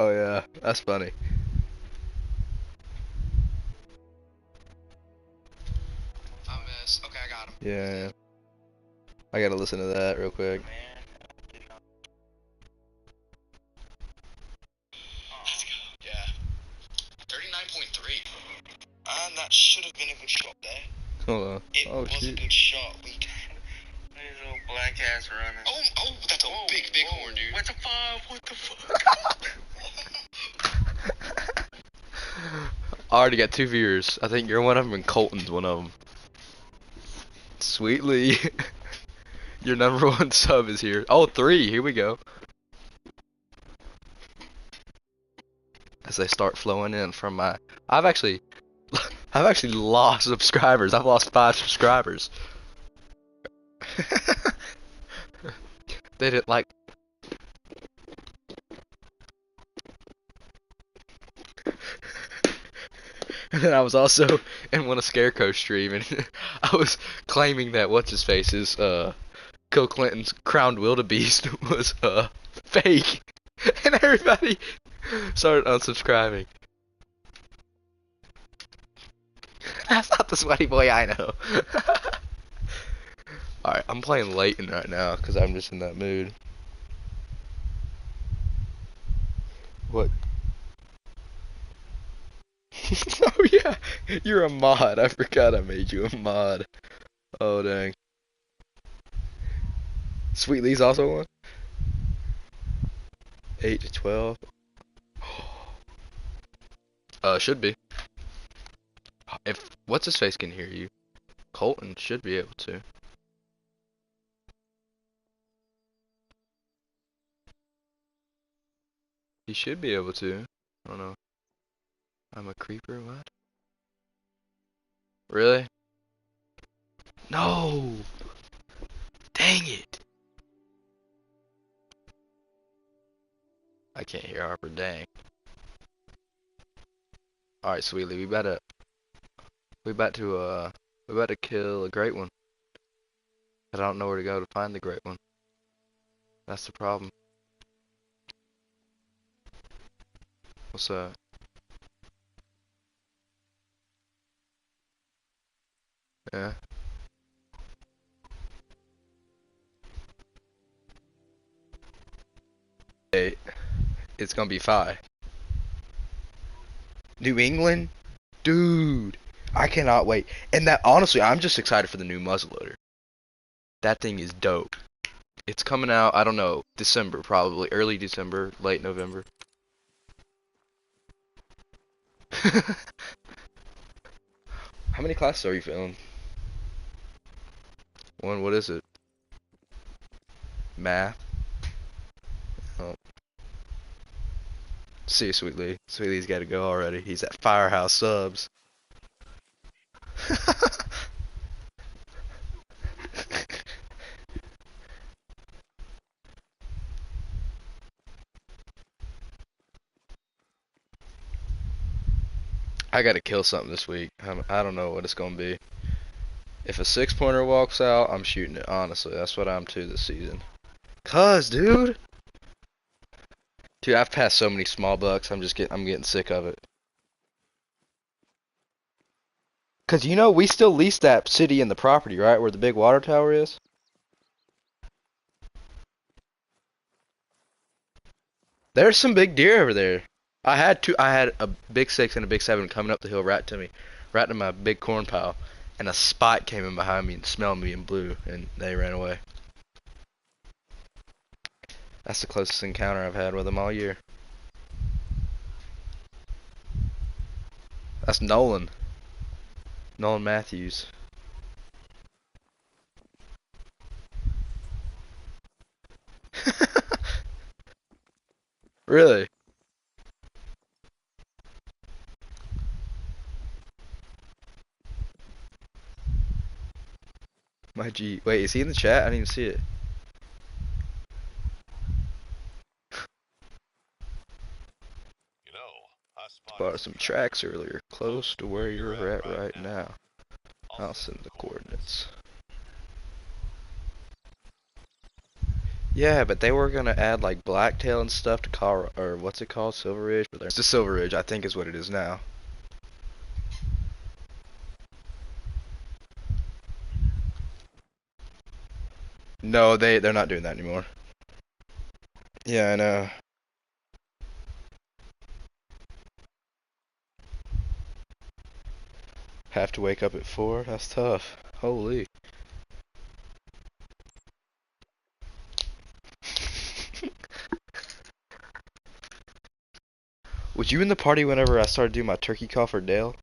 Oh yeah, that's funny. I miss. Okay, I got him. Yeah, I gotta listen to that real quick. Let's go. Yeah. 39.3. And that should have been a good shot there. Hold on. It Oh was shit. a good shot. We can. There's a little black ass running. Oh, that's a big horn, dude. What the fuck? What the fuck? I already got 2 viewers. I think you're one of them and Colton's one of them. Sweetly. Your #1 sub is here. Oh, 3. Here we go. As they start flowing in from my, I've actually lost subscribers. I've lost 5 subscribers. They didn't like. And then I was also in one of Scarecrow's stream, and I was claiming that what's his face is Bill Clinton's crowned wildebeest was fake, and everybody started unsubscribing. That's not the sweaty boy I know. Alright, I'm playing Leighton right now because I'm just in that mood. What? Oh yeah, you're a mod. I forgot I made you a mod. Oh dang. Sweet Lee's also one. 8 to 12. Should be. If what's his face can hear you, Colton should be able to. He should be able to. I don't know. I'm a creeper. What? Really? No! Dang it! I can't hear Harper. Dang. All right, Sweetly, we about to kill a great one. But I don't know where to go to find the great one. That's the problem. What's up? Yeah. Hey, it's gonna be 5. New England? Dude, I cannot wait. And that, honestly, I'm just excited for the new muzzleloader. That thing is dope. It's coming out, I don't know, December probably, early December, late November. How many classes are you filling? One, what is it? Math? Oh. See you, Sweetly. Sweetly's gotta go already. He's at Firehouse Subs. I gotta kill something this week. I don't know what it's gonna be. If a 6-pointer walks out, I'm shooting it. Honestly, that's what I'm to this season. Dude. Dude, I've passed so many small bucks. I'm getting sick of it. Cause you know we still lease that city and the property, right, where the big water tower is. There's some big deer over there. I had a big 6 and a big 7 coming up the hill right to me, right to my big corn pile, and a spot came in behind me and smelled me and blew, and they ran away. That's the closest encounter I've had with them all year. That's Nolan. Nolan Matthews. Really? My G. Wait, is he in the chat? I didn't even see it. Spotted some tracks earlier, close to where you're at right now. I'll send the coordinates. Yeah, but they were gonna add like blacktail and stuff to Colorado, or what's it called, Silver Ridge? But it's the Silver Ridge, I think, is what it is now. No, they're not doing that anymore. Yeah, I know. Have to wake up at 4. That's tough. Holy. Was you in the party whenever I started doing my turkey call for Dale?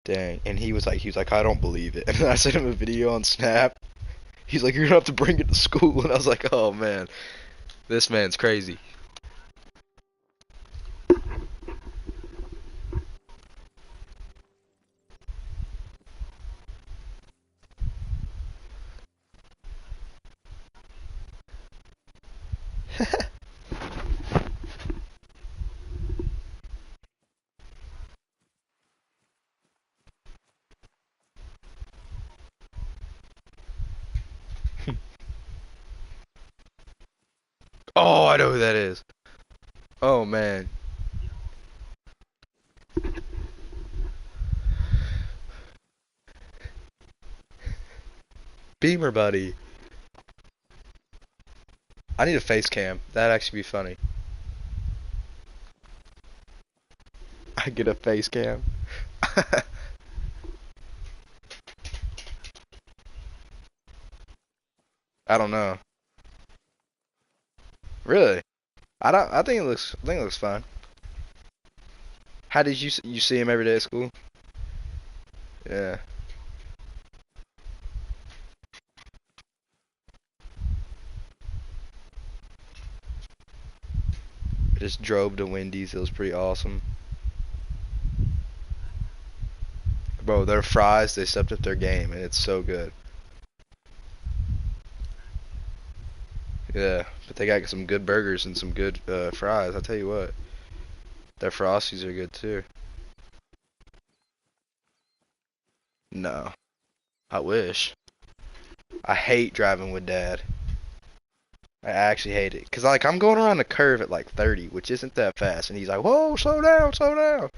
Dang. And he was like, I don't believe it. And then I sent him a video on Snap. He's like, you're gonna have to bring it to school. And I was like, oh man, this man's crazy. Oh, I know who that is. Oh man, Beamer buddy. I need a face cam. That'd actually be funny. I get a face cam. I don't know. Really? I don't. I think it looks. I think it looks fine. How did you see him every day at school? Yeah. I just drove to Wendy's. It was pretty awesome. Bro, their fries, they stepped up their game, and it's so good. Yeah, but they got some good burgers and some good fries. I tell you what, their Frosties are good too. No, I wish. I hate driving with Dad. I actually hate it. Cause like I'm going around the curve at like 30, which isn't that fast, and he's like, "Whoa, slow down, slow down."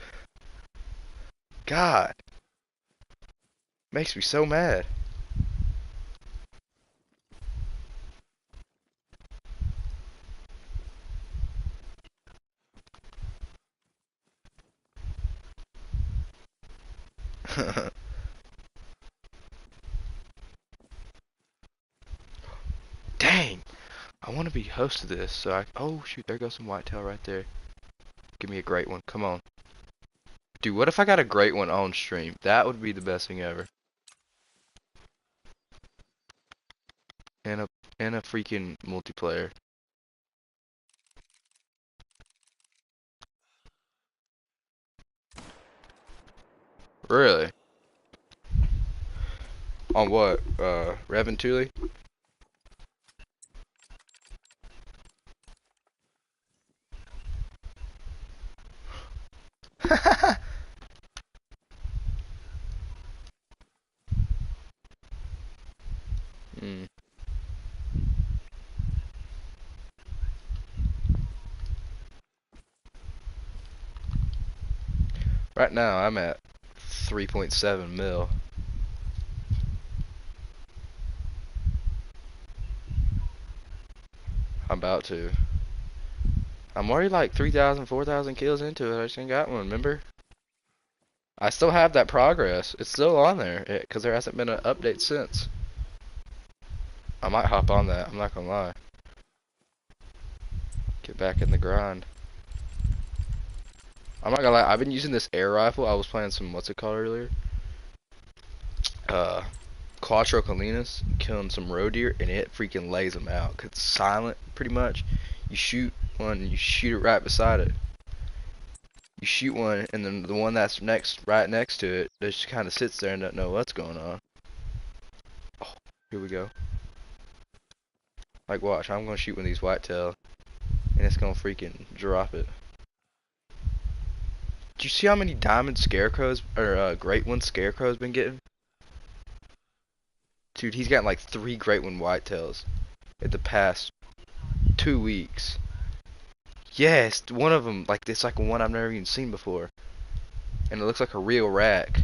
God, makes me so mad. Dang, I want to be host of this. So oh shoot, there goes some whitetail right there. Give me a great one. Come on. Dude, what if I got a great one on stream? That would be the best thing ever. And a freaking multiplayer. Really? On what? Rev and Thule? mm. Right now I'm at 3.7 mil. I'm about to. I'm already like 3,000, 4,000 kills into it. I just ain't got one, remember? I still have that progress. It's still on there, because there hasn't been an update since. I might hop on that, I'm not gonna lie. Get back in the grind. I'm not gonna lie, I've been using this air rifle. I was playing some, what's it called earlier? Uh, Quattro Colinas, killing some roe deer, and it freaking lays them out. 'Cause it's silent, pretty much. You shoot one, and you shoot it right beside it. You shoot one, and then the one that's right next to it, just kind of sits there and doesn't know what's going on. Oh, here we go. Like, watch, I'm gonna shoot one of these whitetail, and it's gonna freaking drop it. Do you see how many diamond scarecrows, or great one scarecrows been getting? Dude, he's gotten like 3 great one whitetails in the past 2 weeks. Yes, one of them, like, it's like one I've never even seen before. And it looks like a real rack.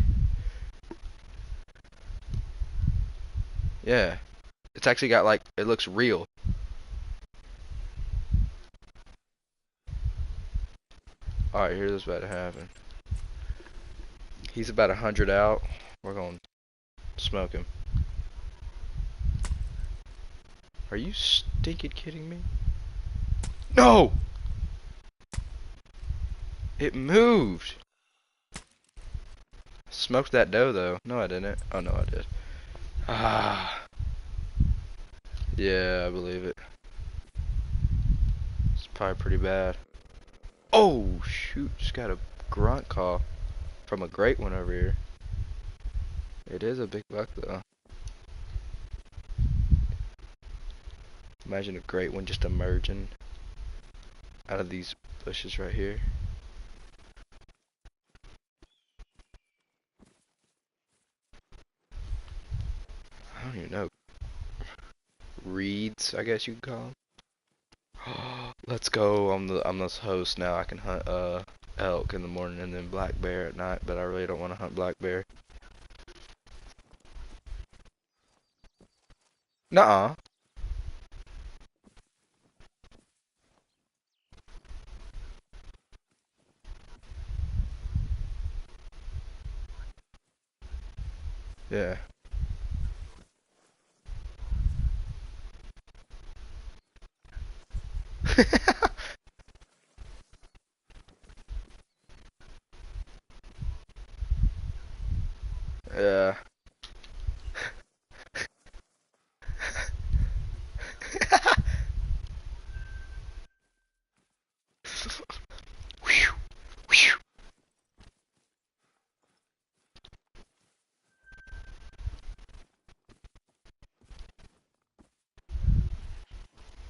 Yeah. It's actually got, like, it looks real. Alright, here's what's about to happen. He's about 100 out. We're gonna smoke him. Are you stinking kidding me? No! It moved! Smoked that doe, though. No, I didn't. Oh, no, I did. Ah. Yeah, I believe it. It's probably pretty bad. Oh, shoot. Just got a grunt call from a great one over here. It is a big buck, though. Imagine a great one just emerging out of these bushes right here. I don't even know. Reeds, I guess you could call them. Let's go. I'm the host now. I can hunt elk in the morning and then black bear at night, but I really don't want to hunt black bear. Nuh-uh. Yeah. Yeah.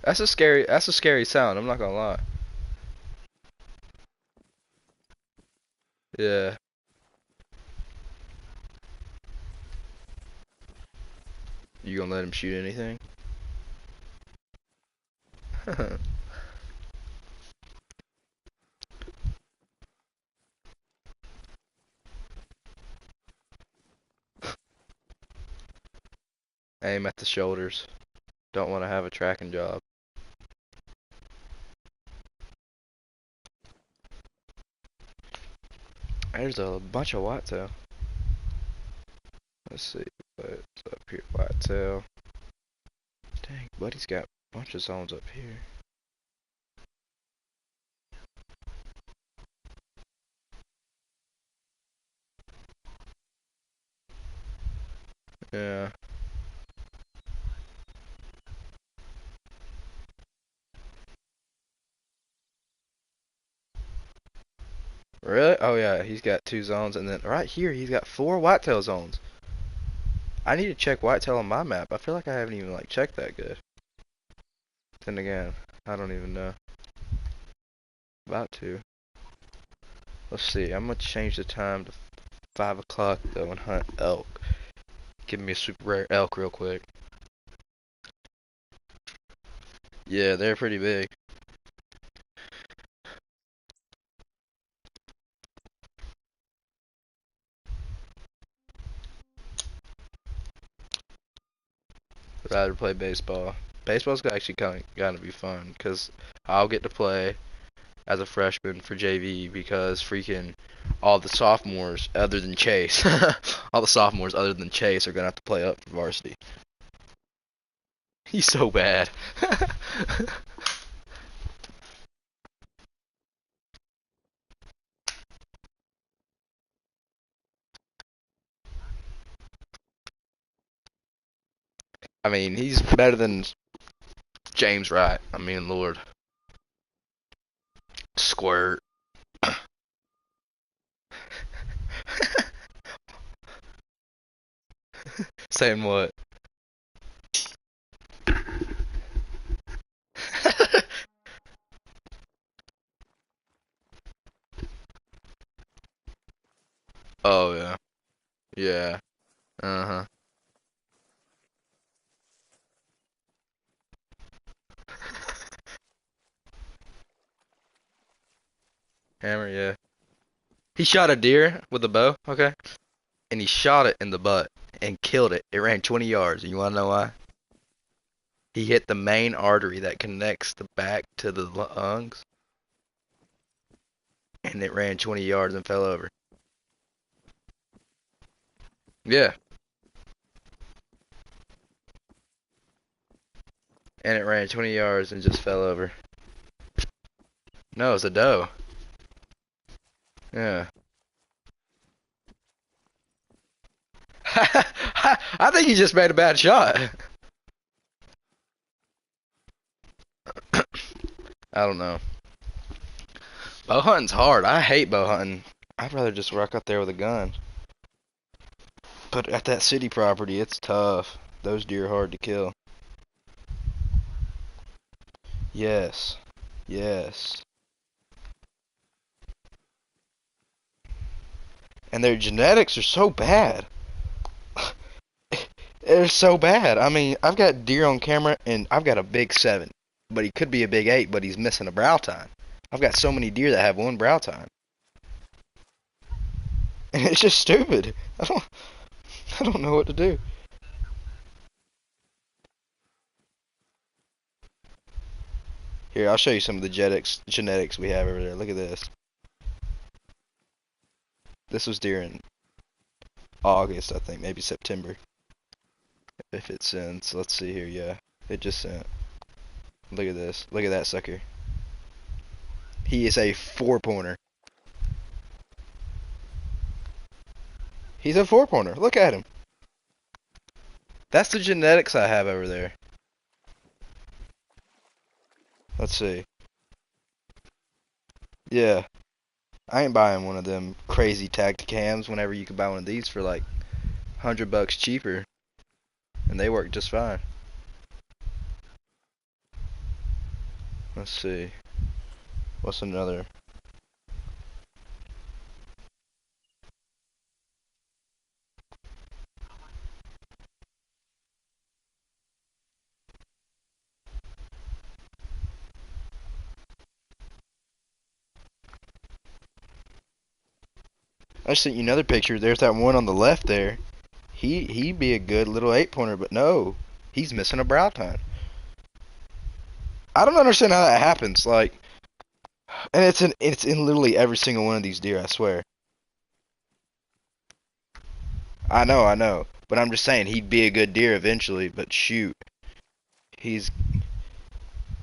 That's a scary sound, I'm not gonna lie. Yeah. You gonna let him shoot anything? Aim at the shoulders. Don't want to have a tracking job. There's a bunch of whitetail. Let's see what's up here. Whitetail. Dang, buddy's got a bunch of zones up here. Yeah. Really? Oh yeah, he's got 2 zones, and then right here he's got 4 whitetail zones. I need to check whitetail on my map. I feel like I haven't even like checked that good. Then again, I don't even know. About to. Let's see. I'm gonna change the time to 5 o'clock though and hunt elk. Give me a super rare elk real quick. Yeah, they're pretty big. I'd rather play baseball. Baseball's actually gonna be fun because I'll get to play as a freshman for JV because freaking all the sophomores other than Chase, all the sophomores other than Chase are gonna have to play up for varsity. He's so bad. I mean, he's better than James Wright. I mean, Lord. Squirt. Saying what? Oh yeah. Yeah. Uh-huh. Hammer, yeah. He shot a deer with a bow, okay? And he shot it in the butt and killed it. It ran 20 yards. And you want to know why? He hit the main artery that connects the back to the lungs, and it ran 20 yards and fell over. Yeah, and it ran 20 yards and just fell over. No, it's a doe. Yeah. I think he just made a bad shot. I don't know. Bow hunting's hard. I hate bow hunting. I'd rather just rock out there with a gun. But at that city property, it's tough. Those deer are hard to kill. Yes. Yes. And their genetics are so bad. They're so bad. I mean, I've got deer on camera, and I've got a big 7. But he could be a big 8, but he's missing a brow tine. I've got so many deer that have one brow tine. And it's just stupid. I don't know what to do. Here, I'll show you some of the genetics we have over there. Look at this. This was deer in August, I think, maybe September. If it sends, let's see here. Yeah, it just sent. Look at this. Look at that sucker. He is a 4-pointer. He's a 4-pointer. Look at him. That's the genetics I have over there. Let's see. Yeah. I ain't buying one of them crazy Tacticams whenever you could buy one of these for like $100 cheaper. And they work just fine. Let's see. What's another? I just sent you another picture. There's that one on the left there. He'd be a good little 8-pointer, but no. He's missing a brow tine. I don't understand how that happens. Like, and it's in literally every single one of these deer, I swear. I know. But I'm just saying he'd be a good deer eventually, but shoot. He's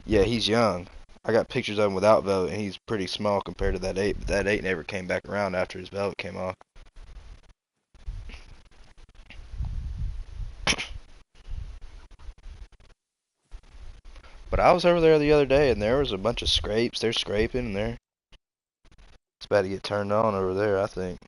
yeah, he's young. I got pictures of him without velvet and he's pretty small compared to that 8, but that 8 never came back around after his velvet came off. But I was over there the other day and there was a bunch of scrapes. They're scraping and it's about to get turned on over there, I think.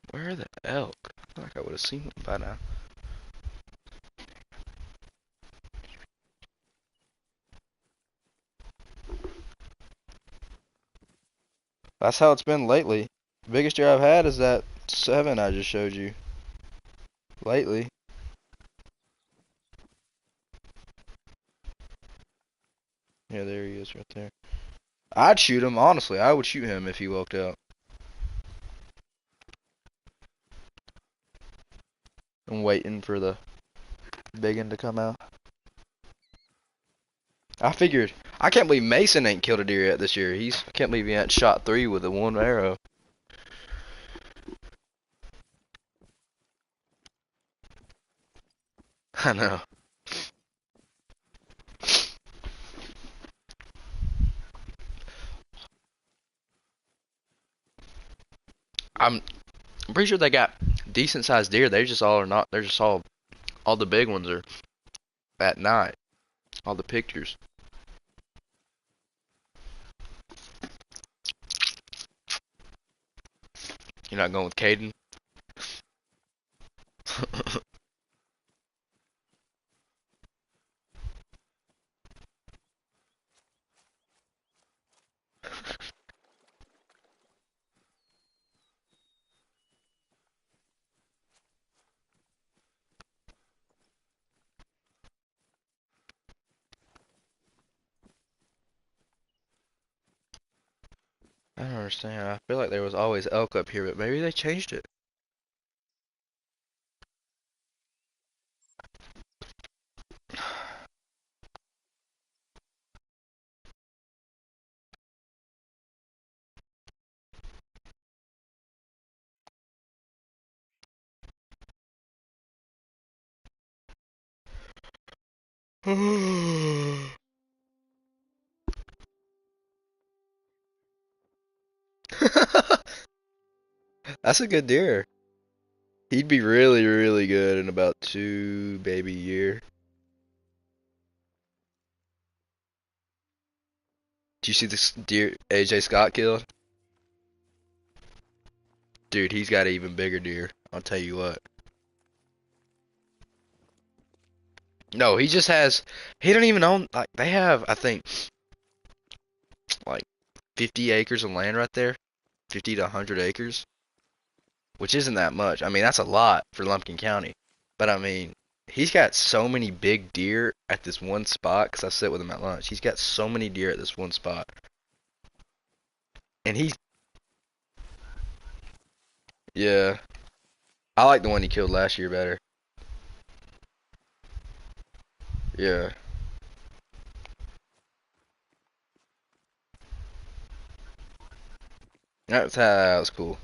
Where are the elk? I feel like I would have seen them by now. That's how it's been lately. The biggest deer I've had is that 7 I just showed you. Lately. Yeah, there he is right there. I'd shoot him, honestly. I would shoot him if he walked out. I'm waiting for the big one to come out. I figured. I can't believe Mason ain't killed a deer yet this year. I can't believe he ain't shot 3 with a 1 arrow. I know. I'm pretty sure they got decent sized deer. They just all are not. They're just all the big ones are at night. All the pictures. You're not going with Caden? I don't understand. I feel like there was always elk up here, but maybe they changed it. That's a good deer. He'd be really, really good in about two baby year. Do you see this deer AJ Scott killed? Dude, he's got an even bigger deer. I'll tell you what. No, he just has. He don't even own. Like they have, I think, like 50 acres of land right there, 50 to 100 acres, which isn't that much. I mean, that's a lot for Lumpkin County. But I mean, he's got so many big deer at this one spot. Cause I sit with him at lunch. He's got so many deer at this one spot, and he's yeah. I like the one he killed last year better. Yeah, that was cool.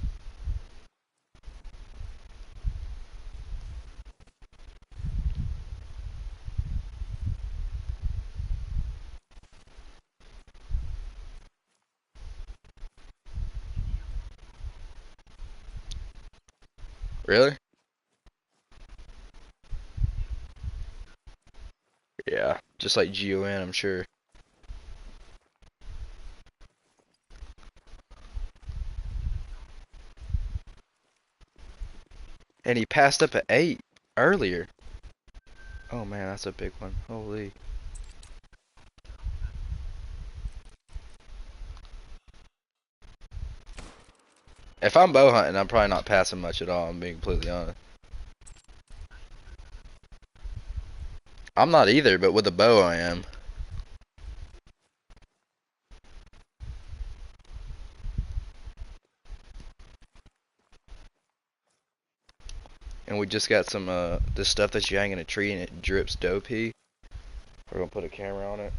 Really? Yeah, just like GON, I'm sure. And he passed up at 8 earlier. Oh man, that's a big one. Holy. If I'm bow hunting, I'm probably not passing much at all. I'm being completely honest. I'm not either, but with a bow I am. And we just got some this stuff that you hang in a tree and it drips doe pee. We're gonna put a camera on it.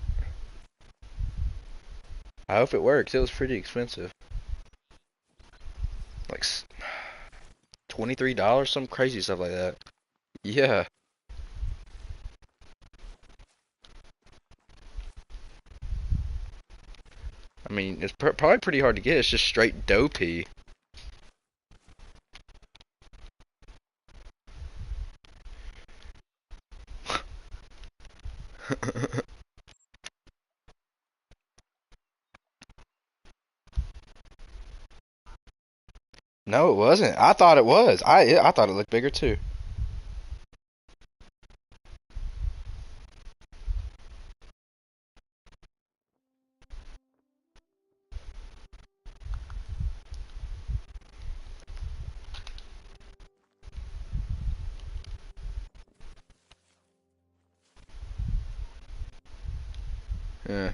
I hope it works. It was pretty expensive. Like $23, some crazy stuff like that. Yeah. I mean, it's probably pretty hard to get. It's just straight doe pee. No, it wasn't. I thought it was. I thought it looked bigger too. Yeah.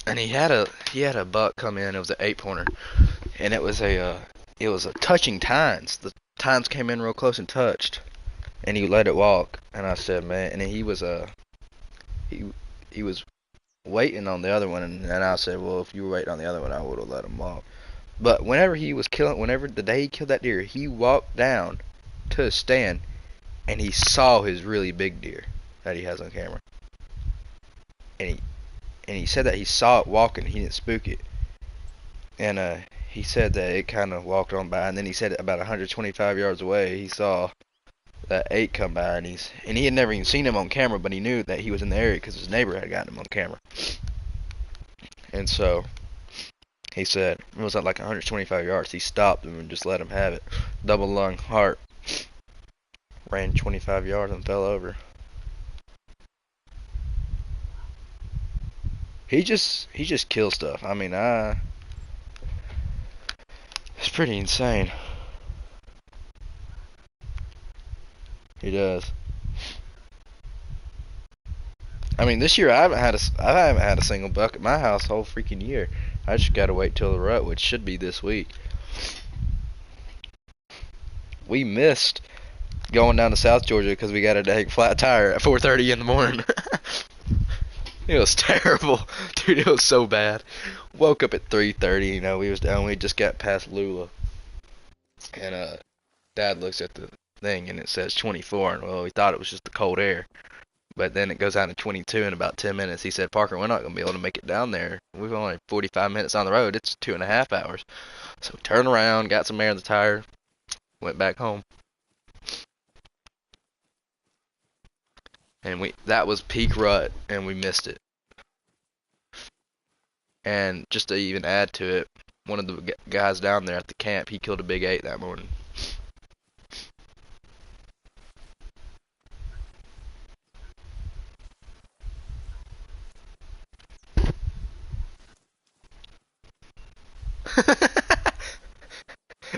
And he had a buck come in. It was an 8 pointer, and it was a touching tines. The tines came in real close and touched, and he let it walk. And I said, man, and he he was waiting on the other one, and I said, well, if you were waiting on the other one, I would have let him walk. But whenever the day he killed that deer, he walked down to a stand, and he saw his really big deer that he has on camera, and he said that he saw it walking. He didn't spook it, and he said that it kind of walked on by, and then he said about 125 yards away, he saw that 8 come by, and he had never even seen him on camera, but he knew that he was in the area because his neighbor had gotten him on camera, and so he said it was at like 125 yards. He stopped him and just let him have it. Double lung heart, ran 25 yards and fell over. He just kills stuff. I mean, it's pretty insane. He does. I mean, this year I haven't had a single buck at my house whole freaking year. I just gotta wait till the rut, which should be this week. We missed going down to South Georgia because we got a dang flat tire at 4:30 in the morning. It was terrible, dude. It was so bad. Woke up at 3:30. You know, we was down. We just got past Lula, and Dad looks at the thing and it says 24, and well, we thought it was just the cold air. But then it goes down to 22 in about 10 minutes. He said, Parker, we're not going to be able to make it down there. We've only 45 minutes on the road. It's 2.5 hours. So turned around, got some air in the tire, went back home. And that was peak rut, and we missed it. And just to even add to it, one of the guys down there at the camp, he killed a big 8 that morning.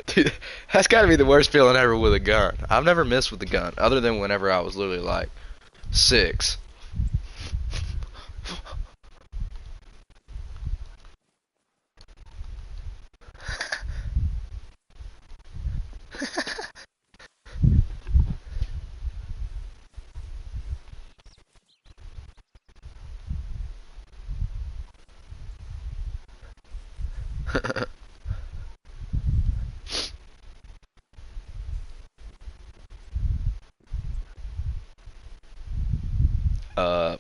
Dude, that's got to be the worst feeling ever with a gun. I've never missed with a gun, other than whenever I was literally like 6. uh,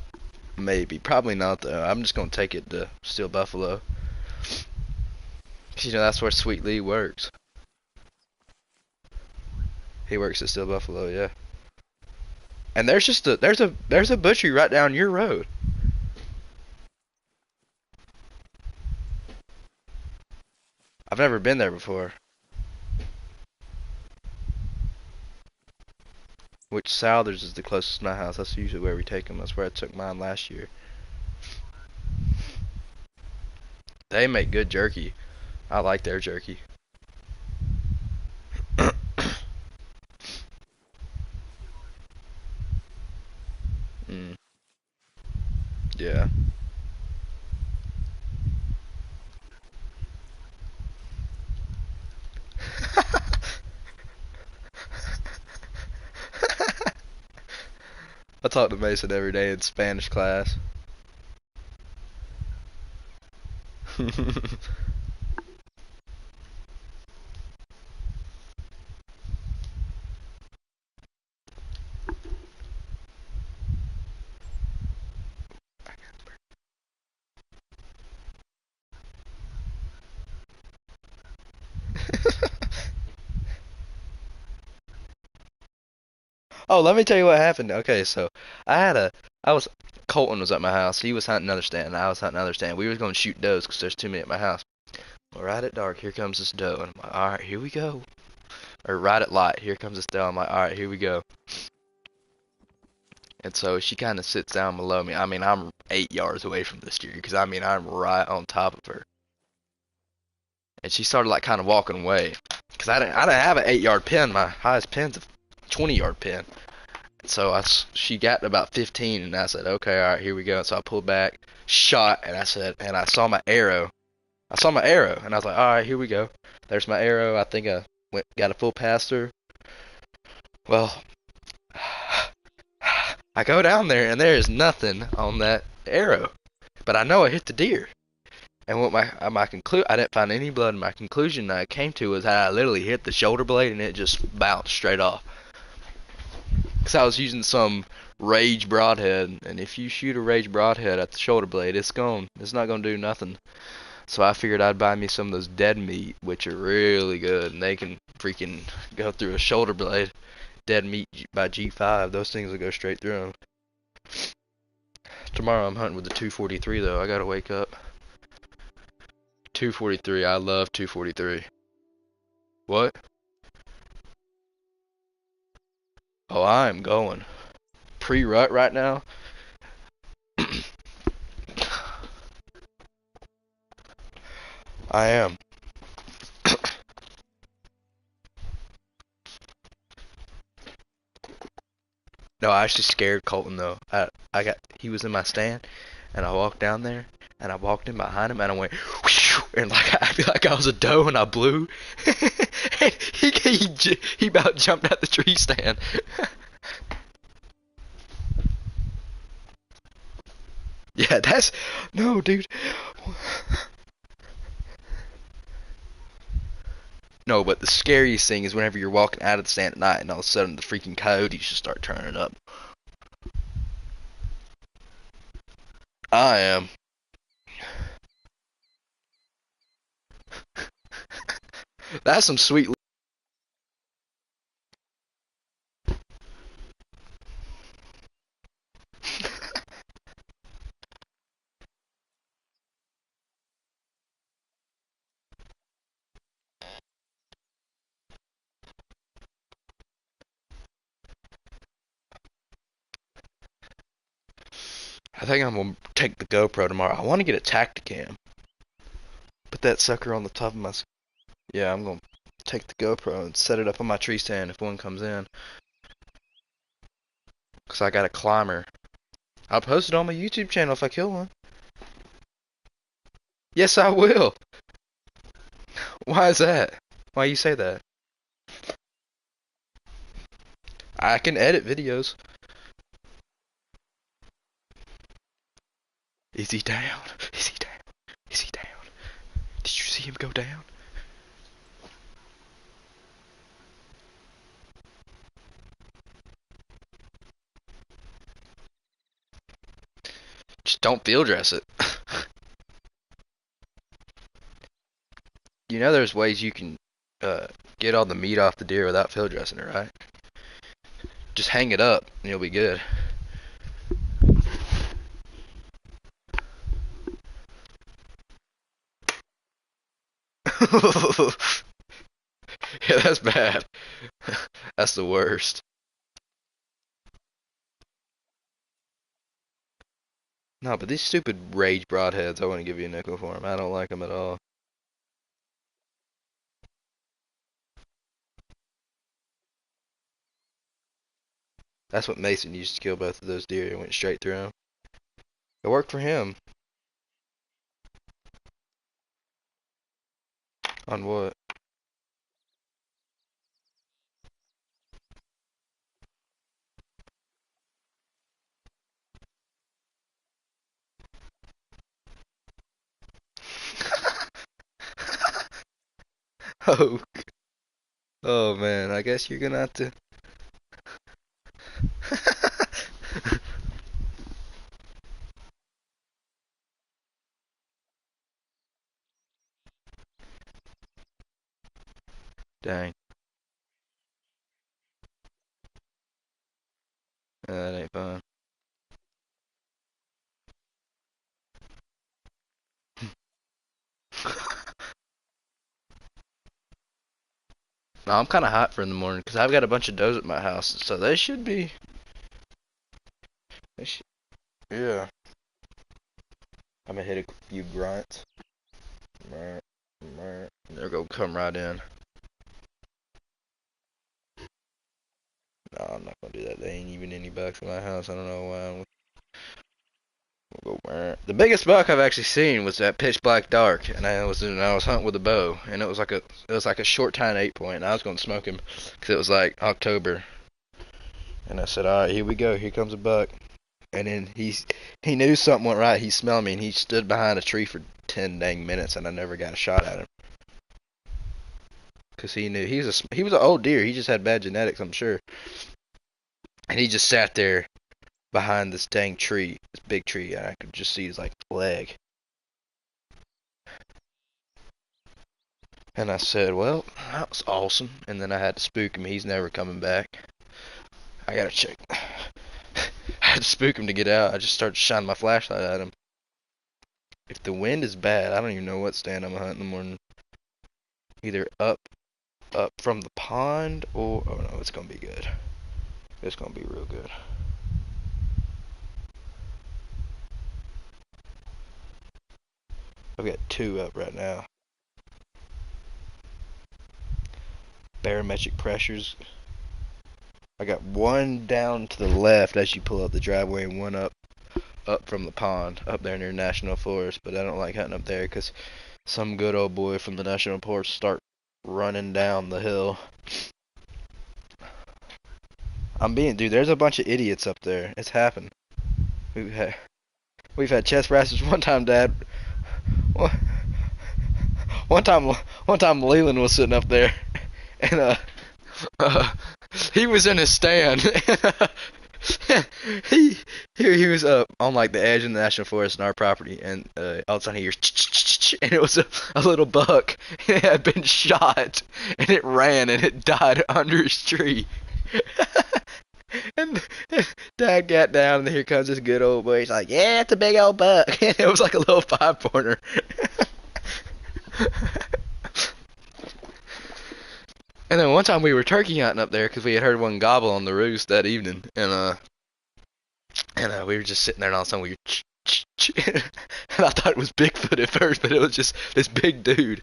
maybe, probably not though. I'm just gonna take it to Steel Buffalo. 'Cause, you know, that's where Sweet Lee works. He works at Steel Buffalo, yeah. And there's a butchery right down your road. I've never been there before. Which Souther's is the closest to my house. That's usually where we take them. That's where I took mine last year. They make good jerky. I like their jerky. Mm, yeah. I talk to Mason every day in Spanish class. Oh, let me tell you what happened. Okay, so I had a, I was, Colton was at my house. He was hunting another stand, and I was hunting another stand. We was going to shoot does because there's too many at my house. Well, right at dark, here comes this doe, and I'm like, all right, here we go. Or right at light, here comes this doe. I'm like, all right, here we go. And so she kind of sits down below me. I mean, I'm 8 yards away from this deer because I mean, I'm right on top of her. And she started like kind of walking away because I didn't have an 8 yard pin. My highest pin's a 20 yard pin. So she got to about 15, and I said, okay, all right, here we go. So I pulled back, shot, and I said, and I saw my arrow. I saw my arrow, and I was like, all right, here we go. There's my arrow. I think I got a full pass through. Well, I go down there, and there is nothing on that arrow, but I know I hit the deer. And what I didn't find any blood. My conclusion I came to was how I literally hit the shoulder blade, and it just bounced straight off. Because I was using some Rage Broadhead, and if you shoot a Rage Broadhead at the shoulder blade, it's not gonna do nothing. So I figured I'd buy me some of those dead meat, which are really good, and they can freaking go through a shoulder blade. Dead meat by G5, those things will go straight through them. Tomorrow I'm hunting with the 243 though. I gotta wake up. 243, I love 243. What? Oh, I am going. Pre-rut right now. I am. No, I actually scared Colton though. he was in my stand, and I walked down there, and I walked in behind him, and I went, whew, and like I feel like I was a doe, and I blew, and he about jumped out the tree stand. Yeah, that's no, dude. No, but the scariest thing is whenever you're walking out of the stand at night, and all of a sudden the freaking coyotes just start turning up. I am. That's some sweet. I think I'm gonna take the GoPro tomorrow. I want to get a Tacticam. Put that sucker on the top of my. Yeah, I'm gonna take the GoPro and set it up on my tree stand if one comes in. Cause I got a climber. I'll post it on my YouTube channel if I kill one. Yes, I will. Why is that? Why you say that? I can edit videos. Is he down? Is he down? Is he down? Did you see him go down? Just don't field dress it. You know there's ways you can get all the meat off the deer without field dressing it, right? Just hang it up and you'll be good. Yeah, that's bad. That's the worst. No, but these stupid rage broadheads, I wouldn't give you a nickel for them. I don't like them at all. That's what Mason used to kill both of those deer. It went straight through them. It worked for him. On what? Oh, oh man, I guess you're gonna have to. Dang, that ain't fun. No, I'm kind of hot for in the morning because I've got a bunch of does at my house, so they should be. They should, yeah. I'm gonna hit a few grunts. They're gonna come right in. No, I'm not gonna do that. They ain't even any bucks in my house. I don't know why. The biggest buck I've actually seen was that pitch black dark, and I was hunting with a bow, and it was like a short tine 8-point, and I was gonna smoke him because it was like October, and I said, all right, here we go, here comes a buck, and then he knew something went right. He smelled me, and he stood behind a tree for 10 dang minutes, and I never got a shot at him because he knew he was an old deer. He just had bad genetics, I'm sure, and he just sat there behind this dang tree, this big tree, and I could just see his like leg. And I said, well, that was awesome. And then I had to spook him. He's never coming back. I gotta check. I had to spook him to get out. I just started shining my flashlight at him. If the wind is bad, I don't even know what stand I'm hunting in the morning. Either up from the pond, or oh no, it's gonna be good. It's gonna be real good. I've got 2 up right now. Barometric pressures. I got 1 down to the left as you pull up the driveway, and 1 up up from the pond, up there near National Forest, but I don't like hunting up there because some good old boy from the National Forest start running down the hill. Dude, there's a bunch of idiots up there. It's happened. We've had, we've had chest rashes one time, Dad. One time, one time Leland was sitting up there, and uh he was in his stand. he he was up on like the edge of the national forest in our property, and all of a sudden he hears, and it was a little buck. It had been shot, and it ran, and it died under his tree. And Dad got down, and here comes this good old boy. He's like, "Yeah, it's a big old buck." And it was like a little 5-pointer. And then one time we were turkey hunting up there because we had heard one gobble on the roost that evening, and we were just sitting there, and all of a sudden we were and I thought it was Bigfoot at first, but it was just this big dude.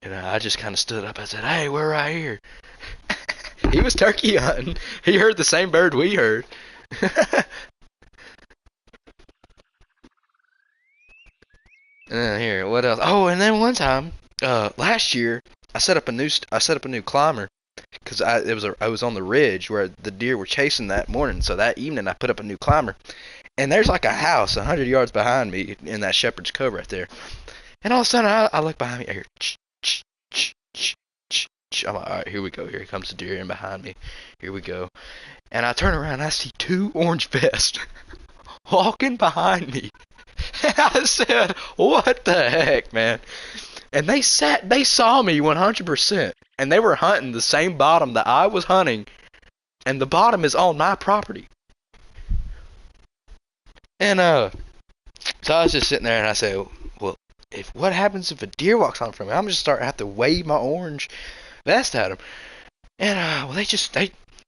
And I just kind of stood up. I said, "Hey, we're right here." He was turkey hunting. He heard the same bird we heard. And then here, what else? Oh, and then one time, last year, I set up a new climber because I was on the ridge where the deer were chasing that morning. So that evening, I put up a new climber, and there's like a house 100 yards behind me in that shepherd's cove right there. And all of a sudden, I look behind me. I hear I'm like, all right, here we go. Here comes the deer in behind me. Here we go. And I turn around, and I see 2 orange vests walking behind me. And I said, what the heck, man? And they saw me 100%. And they were hunting the same bottom that I was hunting. And the bottom is on my property. And, so I was just sitting there, and I said, well, what happens if a deer walks on from me? I'm just have to wave my orange vest at him. And, well,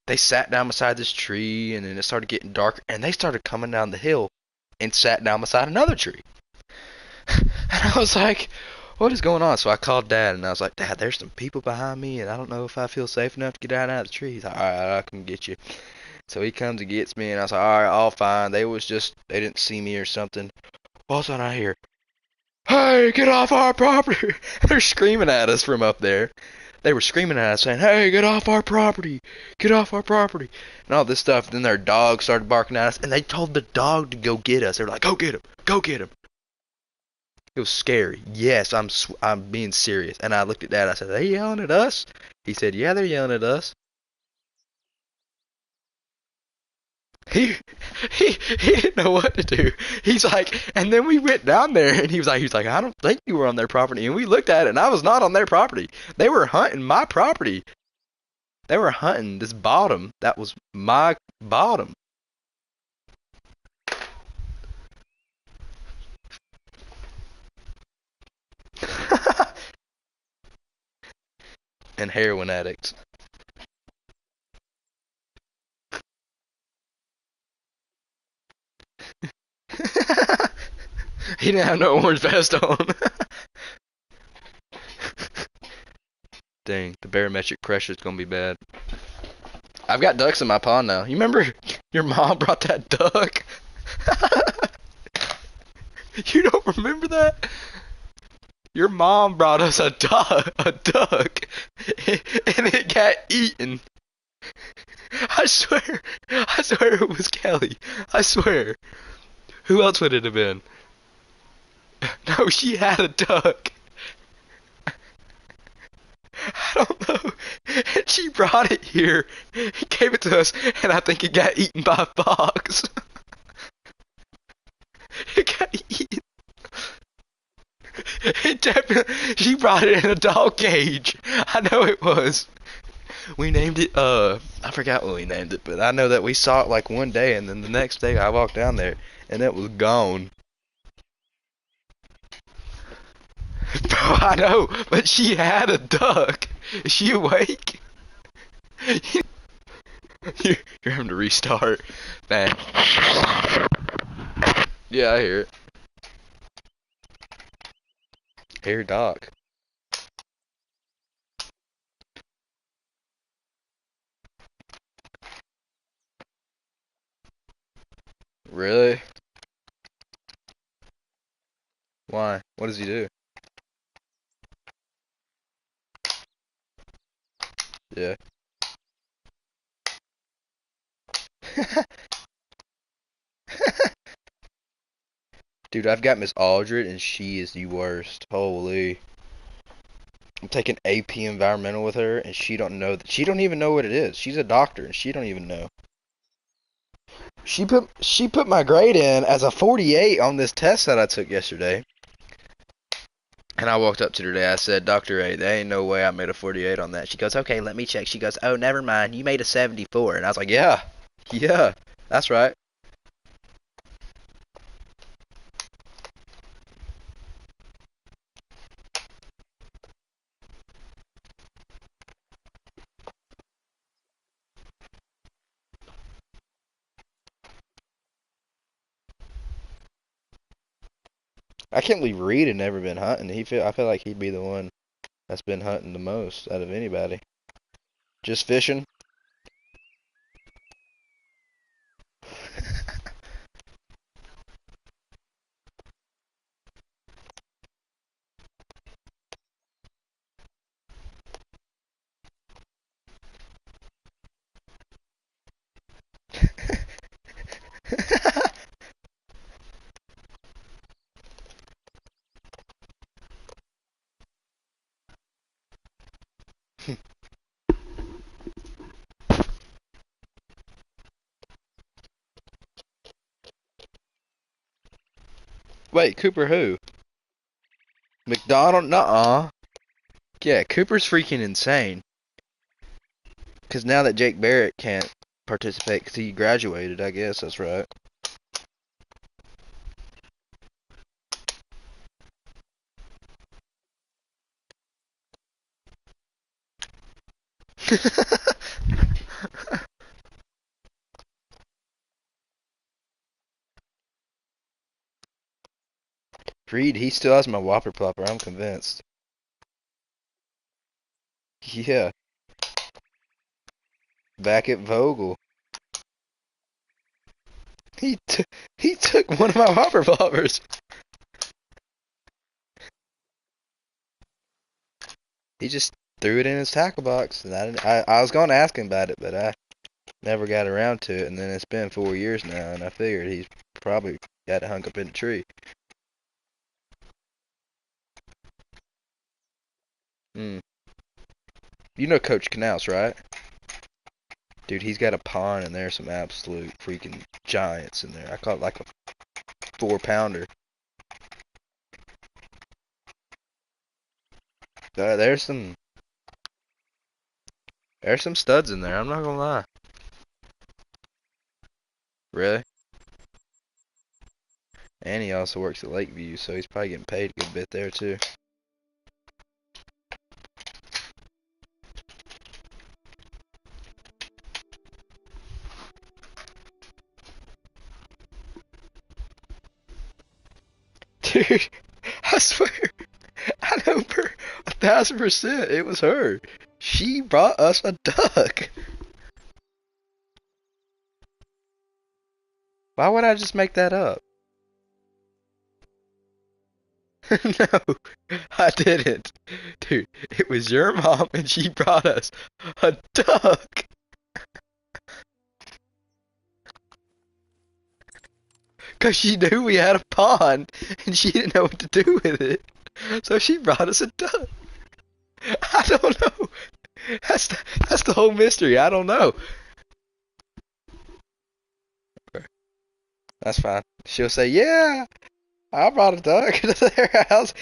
they sat down beside this tree, and then it started getting darker, and they started coming down the hill and sat down beside another tree. And I was like, what is going on? So I called Dad, and I was like, Dad, there's some people behind me, and I don't know if I feel safe enough to get out of the tree. He's like, all right, I can get you. So he comes and gets me, and I was like, all right, all fine. They didn't see me or something. All of a sudden I hear, hey, get off our property. They're screaming at us from up there. They were screaming at us saying, hey, get off our property. Get off our property. And all this stuff. Then their dog started barking at us, and they told the dog to go get us. They were like, go get him. Go get him. It was scary. Yes, I'm being serious. And I looked at Dad. I said, are they yelling at us? He said, yeah, they're yelling at us. He didn't know what to do. He's like, and then we went down there, and he was like, I don't think you were on their property. And we looked at it, and I was not on their property. They were hunting my property. They were hunting this bottom. That was my bottom. And heroin addicts. He didn't have no orange vest on. Dang, the barometric pressure is gonna be bad. I've got ducks in my pond now. You remember your mom brought that duck? You don't remember that? Your mom brought us a duck, and it got eaten. I swear it was Kelly. I swear. Who else would it have been? No, she had a duck. I don't know. And she brought it here, gave it to us, and I think it got eaten by a fox. It got eaten. It definitely. She brought it in a dog cage. I know it was. We named it. I forgot what we named it, but I know that we saw it like one day, and then the next day I walked down there, and it was gone. Bro, I know, but she had a duck. Is she awake? You're having to restart. Man. Yeah, I hear it. Here, Doc. Really? What does he do? Yeah. Dude, I've got Miss Aldred, and she is the worst. Holy. I'm taking AP Environmental with her, and she don't know that. She don't even know what it is. She's a doctor, and she don't even know. She put my grade in as a 48 on this test that I took yesterday. And I walked up to her today. I said, Dr. A, there ain't no way I made a 48 on that. She goes, okay, let me check. She goes, oh, never mind. You made a 74. And I was like, yeah, that's right. I can't believe Reed had never been hunting. I feel like he'd be the one that's been hunting the most out of anybody. Just fishing. Wait, Cooper who? McDonald? Nuh-uh. Yeah, Cooper's freaking insane. Because now that Jake Barrett can't participate because he graduated, I guess that's right. Reed, he still has my whopper plopper, I'm convinced. Yeah, back at Vogel. He took one of my whopper ploppers. He just threw it in his tackle box, and I was going to ask him about it, but I never got around to it. And then it's been 4 years now, and I figured he's probably got it hung up in a tree. Hmm. You know Coach Knaus, right? Dude, he's got a pond, and there's some absolute freaking giants in there. I caught like a 4 pounder. There's some studs in there. I'm not gonna lie. Really? And he also works at Lakeview, so he's probably getting paid a good bit there too. Dude, I swear, I know for 1,000% it was her. She brought us a duck. Why would I just make that up? No, I didn't. Dude, it was your mom and she brought us a duck. Because she knew we had a pond and she didn't know what to do with it. So she brought us a duck. I don't know. That's the whole mystery. I don't know. That's fine. She'll say, yeah, I brought a duck to their house.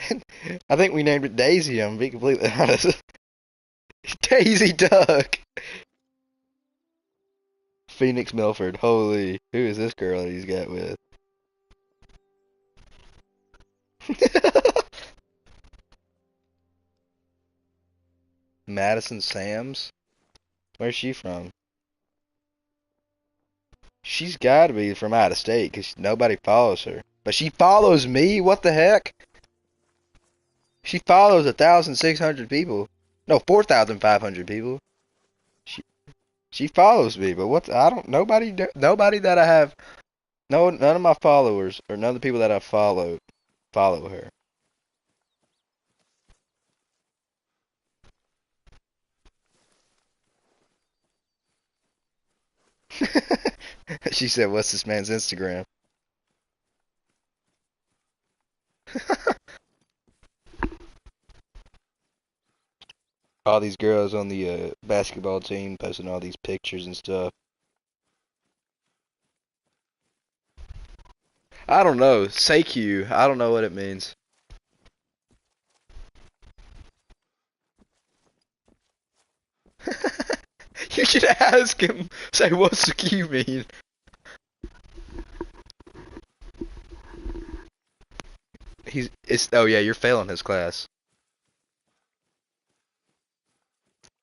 And I think we named it Daisy, I'm being completely honest. Daisy Duck. Phoenix Milford. Holy. Who is this girl that he's got with? Madison Sams? Where's she from? She's got to be from out of state because nobody follows her. But she follows me? What the heck? She follows 1,600 people. No, 4,500 people. She she follows me, but what? I don't. Nobody that I have. No, none of my followers or none of the people that I followed Follow her. She said, "What's this man's Instagram?" All these girls on the basketball team posting all these pictures and stuff. I don't know. Say Q. I don't know what it means. You should ask him. Say, what's the Q mean? Oh yeah, you're failing his class.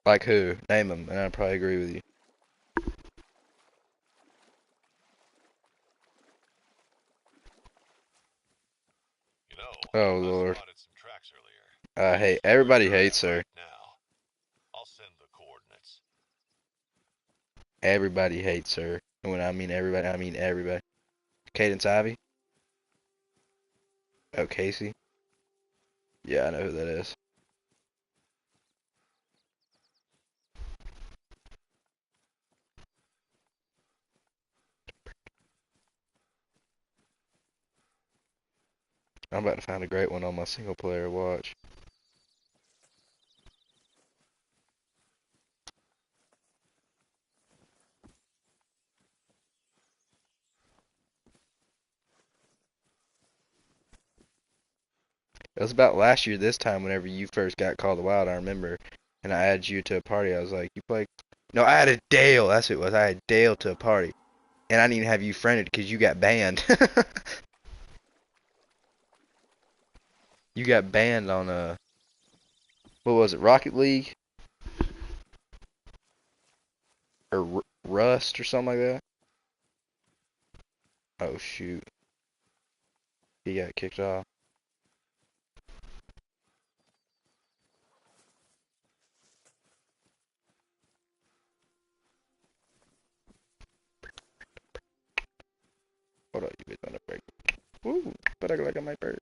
Like who? Name him, and I'd probably agree with you. You know, Oh I Lord. spotted some tracks earlier. I hate. Where Everybody you're hates at her. right now. I'll send the coordinates. Everybody hates her. And when I mean everybody, I mean everybody. Cadence Ivy. Oh Casey. Yeah, I know who that is. I'm about to find a great one on my single player watch. It was about last year this time whenever you first got called wild, I remember. And I added you to a party. I was like, you play? No, I added Dale. That's who it was. I had Dale to a party. And I didn't even have you friended because you got banned. You got banned on what was it, Rocket League? Or Rust or something like that? Oh shoot. He got kicked off. Hold on, you bitch on the break. Woo, but I like my bird.